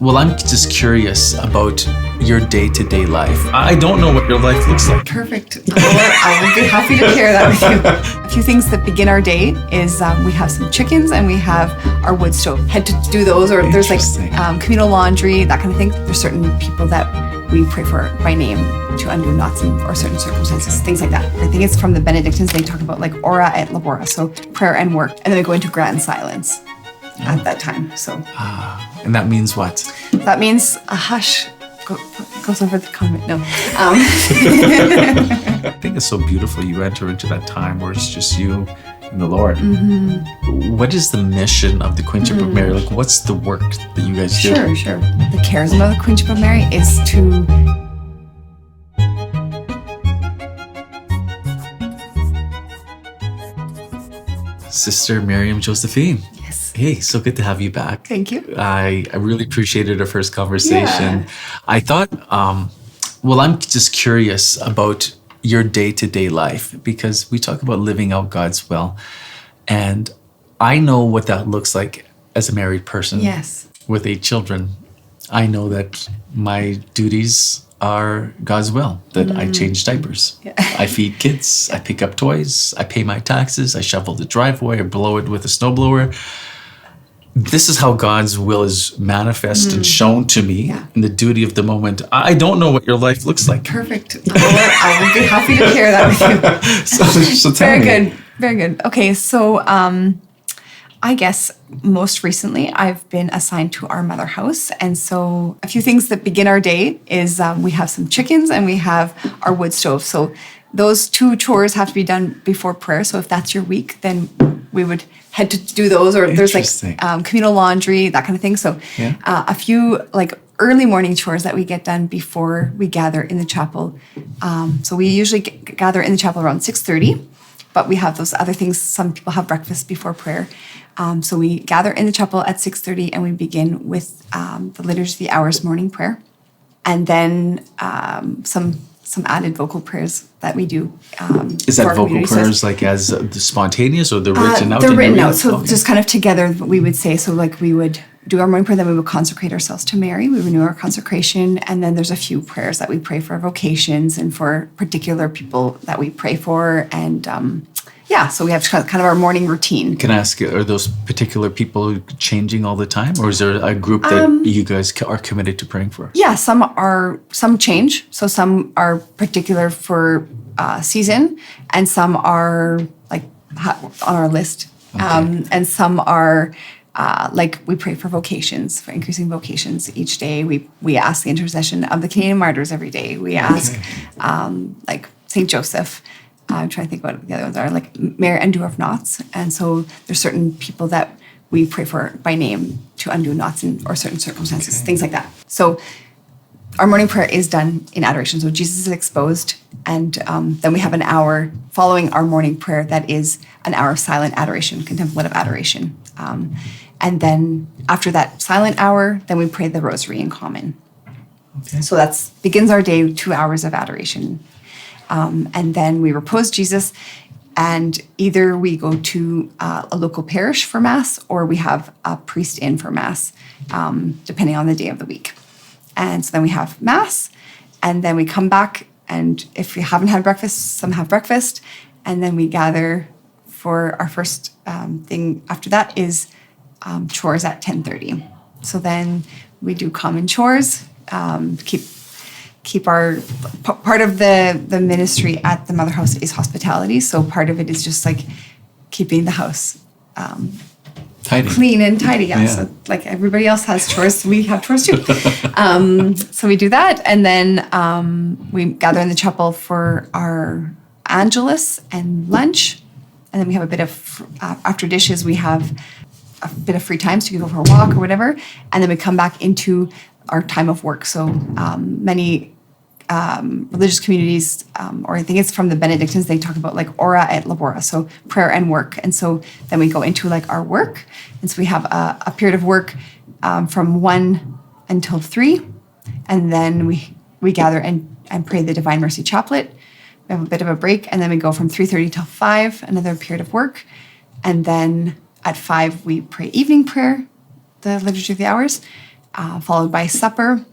Well, I'm just curious about your day-to-day life. I don't know what your life looks like. Perfect. I will be happy to share that with you. A few things that begin our day is we have some chickens and we have our wood stove. Head to do those, or there's like communal laundry, that kind of thing. There's certain people that we pray for by name to undo knots or certain circumstances, things like that. I think it's from the Benedictines. They talk about like ora et labora, so prayer and work, and then we go into grand silence at that time. So, and that means what? That means a hush goes over the convent. No. I think it's so beautiful. You enter into that time where it's just you and the Lord. Mm-hmm. What is the mission of the Queenship of Mary? Like, what's the work that you guys do? Sure. The charism of the Queenship of Mary is to Sister Maryam Josephine. Yes. Hey, so good to have you back. Thank you. I really appreciated our first conversation. Yeah. I thought, well, I'm just curious about your day-to-day life, because we talk about living out God's will. And I know what that looks like as a married person. Yes. With 8 children. I know that my duties are God's will, that I change diapers, I feed kids, I pick up toys, I pay my taxes, I shovel the driveway, I blow it with a snowblower. This is how God's will is manifest and shown to me in the duty of the moment. I don't know what your life looks like. Perfect. I will be happy to share that with you. So tell me. Very good. Okay, so I guess most recently I've been assigned to our mother house. And so a few things that begin our day is we have some chickens and we have our wood stove. So those 2 chores have to be done before prayer. So if that's your week, then we would head to do those, or there's like communal laundry, that kind of thing. So a few like early morning chores that we get done before we gather in the chapel. So we usually gather in the chapel around 6:30, but we have those other things. Some people have breakfast before prayer. So we gather in the chapel at 6:30 and we begin with the Liturgy of the Hours morning prayer. And then some added vocal prayers that we do. Is that vocal prayers like as the spontaneous or the written out? They're written out. So just kind of together we would say, so like we would do our morning prayer, then we would consecrate ourselves to Mary. We renew our consecration. And then there's a few prayers that we pray for vocations and for particular people that we pray for. And so we have kind of our morning routine. Can I ask, are those particular people changing all the time? Or is there a group that you guys are committed to praying for? Yeah, some change. So some are particular for season, and some are like on our list. Okay. And some are like we pray for vocations, for increasing vocations each day. We ask the intercession of the Canadian martyrs every day. We ask like St. Joseph. I'm trying to think what the other ones are, like Mary Undo of Knots. And so there's certain people that we pray for by name to undo knots or certain circumstances, things like that. So our morning prayer is done in adoration. So Jesus is exposed, and then we have an hour following our morning prayer that is an hour of silent adoration, contemplative adoration. And then after that silent hour, then we pray the rosary in common. Okay. So that begins our day, 2 hours of adoration. And then we repose Jesus, and either we go to a local parish for Mass, or we have a priest in for Mass, depending on the day of the week. And so then we have Mass, and then we come back, and if we haven't had breakfast, some have breakfast, and then we gather for our first thing after that is chores at 10:30. So then we do common chores, keep our part of the ministry at the mother house is hospitality. So part of it is just like keeping the house clean and tidy. Yeah. So like everybody else has chores, we have chores too. So we do that, and then we gather in the chapel for our Angelus and lunch, and then we have a bit of after dishes we have a bit of free time, so you can go for a walk or whatever, and then we come back into our time of work. So many religious communities, or I think it's from the Benedictines, they talk about like ora et labora, so prayer and work. And so then we go into like our work. And so we have a period of work from 1 until 3. And then we gather and pray the Divine Mercy Chaplet. We have a bit of a break, and then we go from 3:30 till 5, another period of work. And then at 5, we pray evening prayer, the Liturgy of the Hours. followed by supper.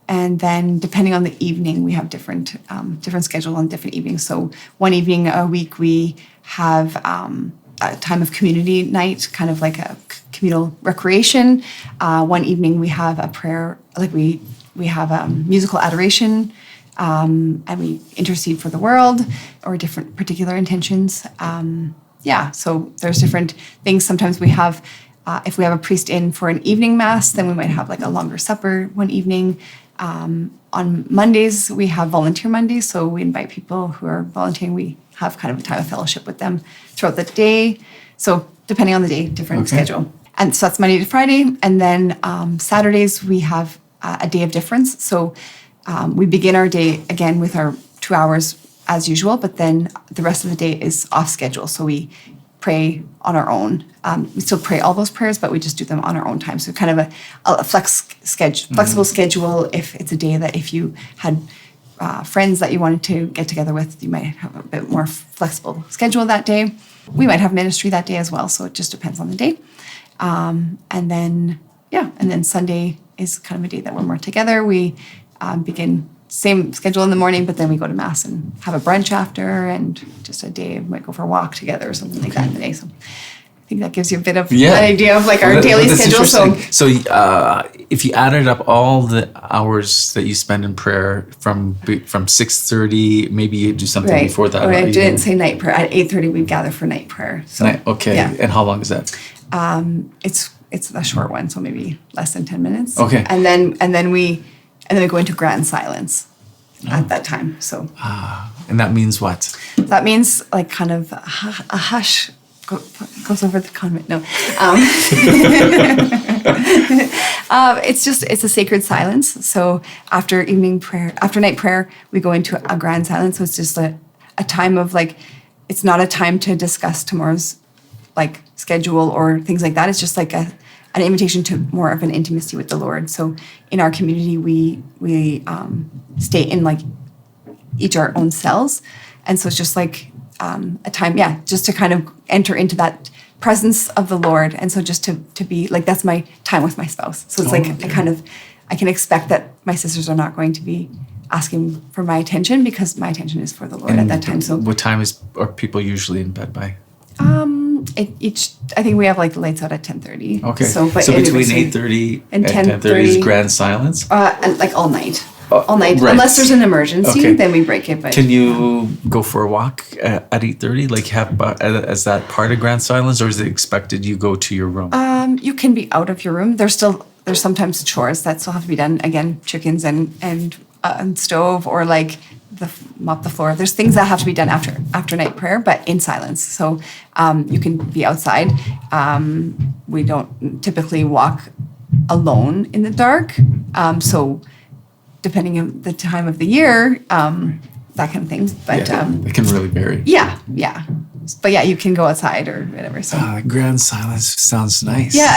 And then depending on the evening, we have different schedule on different evenings. So one evening a week, we have a time of community night, kind of like a communal recreation. One evening we have a prayer, like we have a musical adoration, and we intercede for the world or different particular intentions. So there's different things. Sometimes we have, if we have a priest in for an evening mass, then we might have like a longer supper one evening. On Mondays, we have Volunteer Mondays, so we invite people who are volunteering. We have kind of a time of fellowship with them throughout the day. So depending on the day, different schedule. And so that's Monday to Friday. And then Saturdays, we have a day of difference. So we begin our day again with our 2 hours as usual, but then the rest of the day is off schedule. So we pray on our own. We still pray all those prayers, but we just do them on our own time. So kind of a flexible schedule. If it's a day that if you had friends that you wanted to get together with, you might have a bit more flexible schedule that day. We might have ministry that day as well. So it just depends on the day. And then Sunday is kind of a day that we're more together. We begin same schedule in the morning, but then we go to mass and have a brunch after, and just a day we might go for a walk together or something like that in the day. So I think that gives you a bit of an idea of like our daily schedule. So if you added up all the hours that you spend in prayer from 6:30, maybe you do something before that. I didn't say night prayer. At 8:30 we gather for night prayer. So And how long is that? It's a short one, so maybe less than 10 minutes. Okay. And then we go into grand silence at that time. So and that means what? That means like kind of a hush goes over the convent. No. It's a sacred silence. So after night prayer, we go into a grand silence. So it's just a time of like, it's not a time to discuss tomorrow's like schedule or things like that. It's just like an invitation to more of an intimacy with the Lord. So in our community, we stay in like each our own cells. And so it's just like a time, just to kind of enter into that presence of the Lord. And so just to be like, that's my time with my spouse. So it's I can expect that my sisters are not going to be asking for my attention because my attention is for the Lord at that time. So what time are people usually in bed by? I think we have like the lights out at 10:30. Okay. So between 8:30 and 10:30 is grand silence? Like all night. All night. Right. Unless there's an emergency, then we break it. But can you go for a walk at 8:30? Like as that part of grand silence, or is it expected you go to your room? You can be out of your room. There's sometimes chores that still have to be done. Again, chickens and stove, or like mop the floor. There's things that have to be done after night prayer, but in silence. So you can be outside. We don't typically walk alone in the dark. So depending on the time of the year, that kind of thing. But it can really vary. Yeah. But you can go outside or whatever. So grand silence sounds nice. Yeah,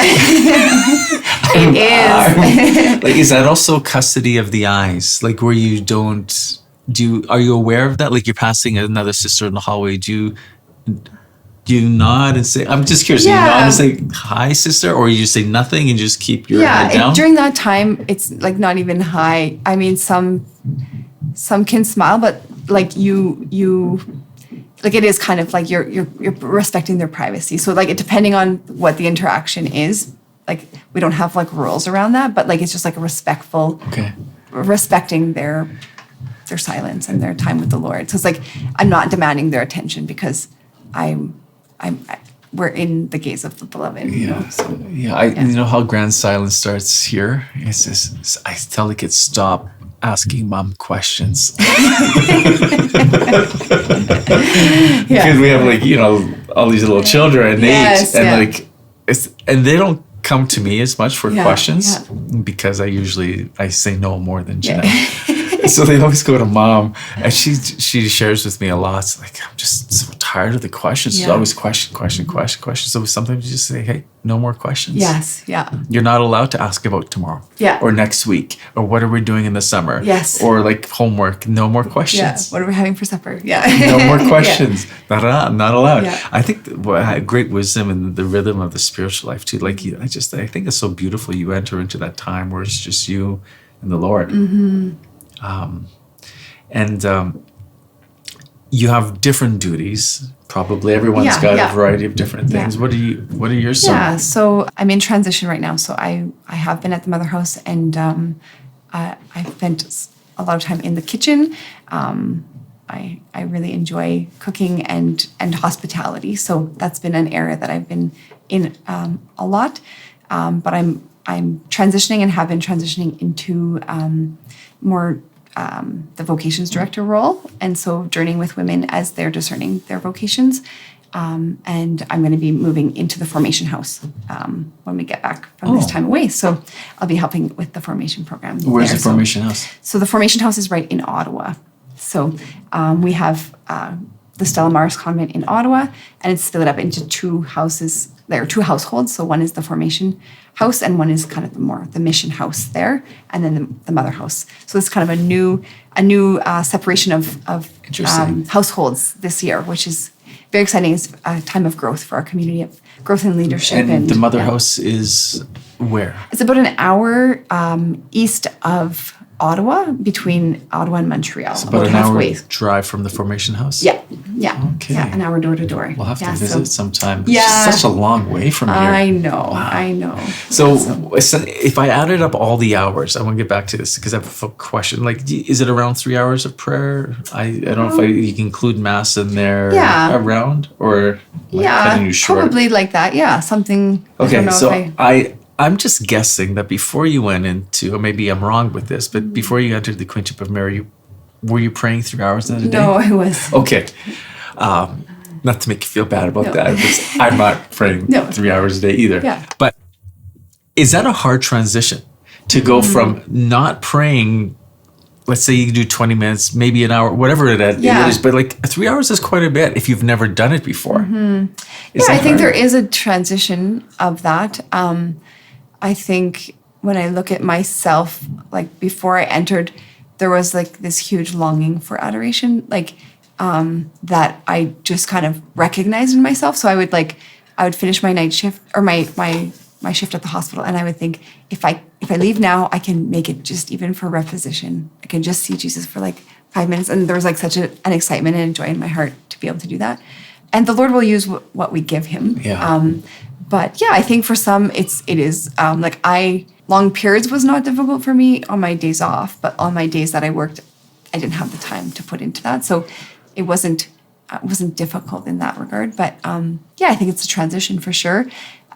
it is. Like, is that also custody of the eyes? Like, where you don't. Are you aware of that? Like, you're passing another sister in the hallway. Do you nod and say? I'm just curious. Yeah. Do you nod and say hi, sister, or you just say nothing and just keep your head down? During that time, it's like not even hi. I mean, some can smile, but like you. Like it is kind of like you're respecting their privacy. So like depending on what the interaction is, like we don't have like rules around that, but like it's just like a respectful, respecting their silence and their time with the Lord. So it's like I'm not demanding their attention because we're in the gaze of the beloved. You know? So, you know how grand silence starts here. It's just I tell the kids stop asking mom questions. Because we have like all these little children and and they don't come to me as much for questions because I say no more than Jeanette. So they always go to mom, and she shares with me a lot. It's like, I'm just so tired of the questions. It's always question. So sometimes you just say, hey, no more questions. Yes. Yeah. You're not allowed to ask about tomorrow. Yeah. Or next week. Or what are we doing in the summer? Yes. Or like homework. No more Yeah. questions. What are we having for supper? Yeah. No more questions. Not allowed. Yeah. I think great wisdom and the rhythm of the spiritual life too. Like I think it's so beautiful. You enter into that time where it's just you and the Lord. You have different duties. Probably everyone's got a variety of different things. Yeah. What are your Yeah, so I'm in transition right now. So I have been at the Mother House, and I've spent a lot of time in the kitchen. I really enjoy cooking and hospitality. So that's been an area that I've been in a lot. But I'm transitioning and have been transitioning into more the vocations director role. And so journeying with women as they're discerning their vocations. And I'm going to be moving into the formation house when we get back from this time away. So I'll be helping with the formation program. Where's the formation house? So the formation house is right in Ottawa. So we have the Stella Maris convent in Ottawa, and it's split up into two houses. There are two households. So one is the formation house, and one is kind of the mission house there, and then the mother house. So it's kind of a new separation of households this year, which is very exciting. It's a time of growth for our community, of growth in leadership. And the mother house is where? It's about an hour east of Ottawa, between Ottawa and Montreal. It's about an hour drive from the formation house? Yeah. Okay. Yeah, an hour door to door. We'll have to visit sometime. Yeah. It's such a long way from here. I know. So if I added up all the hours, I want to get back to this because I have a question. Like, is it around 3 hours of prayer? I don't know if you can include mass in there around, or cutting you short. Probably like that. Yeah, something. Okay, so I'm just guessing that before you went into, or maybe I'm wrong with this, but before you entered the Queenship of Mary, were you praying 3 hours in a day? No, I was. Okay. Not to make you feel bad about that, because I'm not praying 3 hours a day either. Yeah. But is that a hard transition to go from not praying, let's say you do 20 minutes, maybe an hour, whatever it is, but like 3 hours is quite a bit if you've never done it before. I think there is a transition of that. I think when I look at myself, like before I entered, there was like this huge longing for adoration, like that I just kind of recognized in myself. So I would finish my night shift or my shift at the hospital, and I would think, if I leave now, I can make it just even for reposition. I can just see Jesus for like 5 minutes, and there was like such an excitement and joy in my heart to be able to do that. And the Lord will use what we give Him. Yeah. But yeah, I think for some it is long periods was not difficult for me on my days off, but on my days that I worked, I didn't have the time to put into that. So it wasn't difficult in that regard. But I think it's a transition for sure.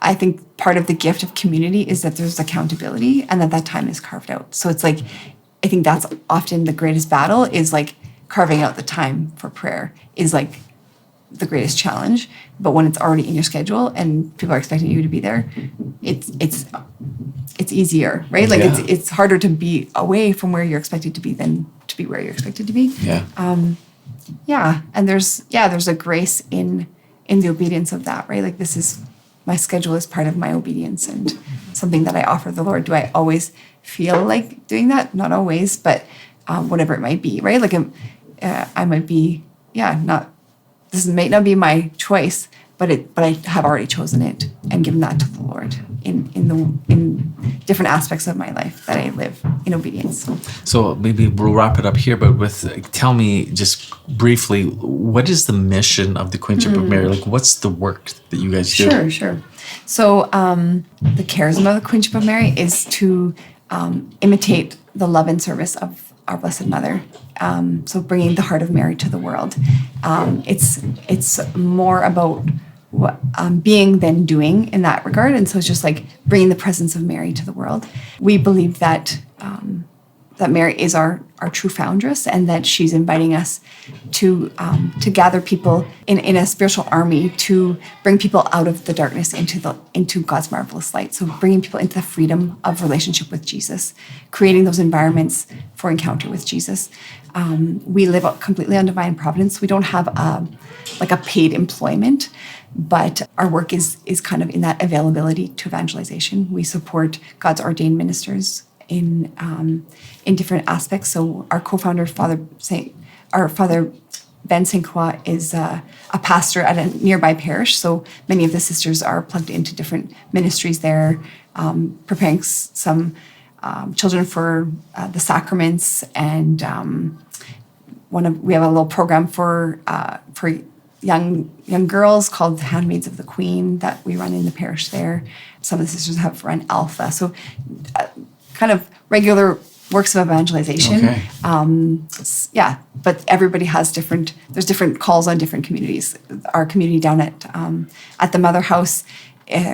I think part of the gift of community is that there's accountability and that time is carved out. So it's like, I think that's often the greatest battle, is like carving out the time for prayer is like the greatest challenge. But when it's already in your schedule and people are expecting you to be there, it's easier, right? Like it's harder to be away from where you're expected to be than to be where you're expected to be. Yeah. And there's a grace in the obedience of that, right? Like my schedule is part of my obedience and something that I offer the Lord. Do I always feel like doing that? Not always, but whatever it might be, right? Like I might be, this may not be my choice, but I have already chosen it and given that to the Lord in different aspects of my life that I live in obedience. So maybe we'll wrap it up here, but tell me just briefly, what is the mission of the Queenship of Mary? Like, what's the work that you guys do? Sure. So the charism of the Queenship of Mary is to imitate the love and service of our Blessed Mother. So bringing the heart of Mary to the world. It's more about what, being than doing in that regard. And so it's just like bringing the presence of Mary to the world. We believe that that Mary is our our true foundress, and that she's inviting us to gather people in a spiritual army to bring people out of the darkness into God's marvelous light. So bringing people into the freedom of relationship with Jesus, creating those environments for encounter with Jesus. We live completely on divine providence. We don't have a paid employment, but our work is kind of in that availability to evangelization. We support God's ordained ministers in different aspects. So our co-founder, Father Ben St. Croix, is a pastor at a nearby parish. So many of the sisters are plugged into different ministries there, preparing some children for the sacraments, and we have a little program for young girls called Handmaids of the Queen that we run in the parish there. Some of the sisters have run Alpha. So kind of regular works of evangelization. Okay. But everybody has there's different calls on different communities. Our community down at the Mother House,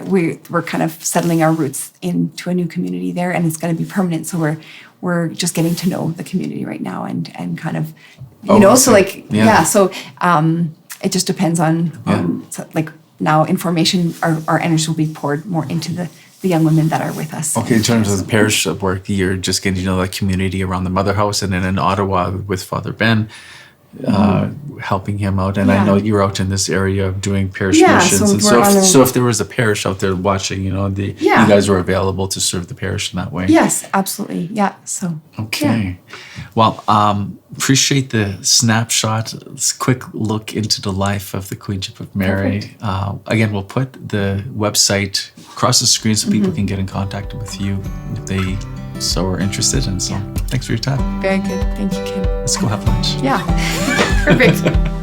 we're kind of settling our roots into a new community there, and it's going to be permanent. So we're just getting to know the community right now and kind of, so it just depends on now information, our energy will be poured more into the young women that are with us. Okay, in terms of the parish work, you're just getting to know the community around the Mother House, and then in Ottawa with Father Ben, helping him out. And I know you're out in this area doing parish missions. So if there was a parish out there watching, you guys were available to serve the parish in that way. Yes, absolutely. Yeah. So okay. Well, appreciate the snapshot, this quick look into the life of the Queenship of Mary. Again, we'll put the website across the screen so people can get in contact with you if they so are interested. And so thanks for your time. Very good. Thank you, Kim. Let's go have lunch. Yeah. Perfect.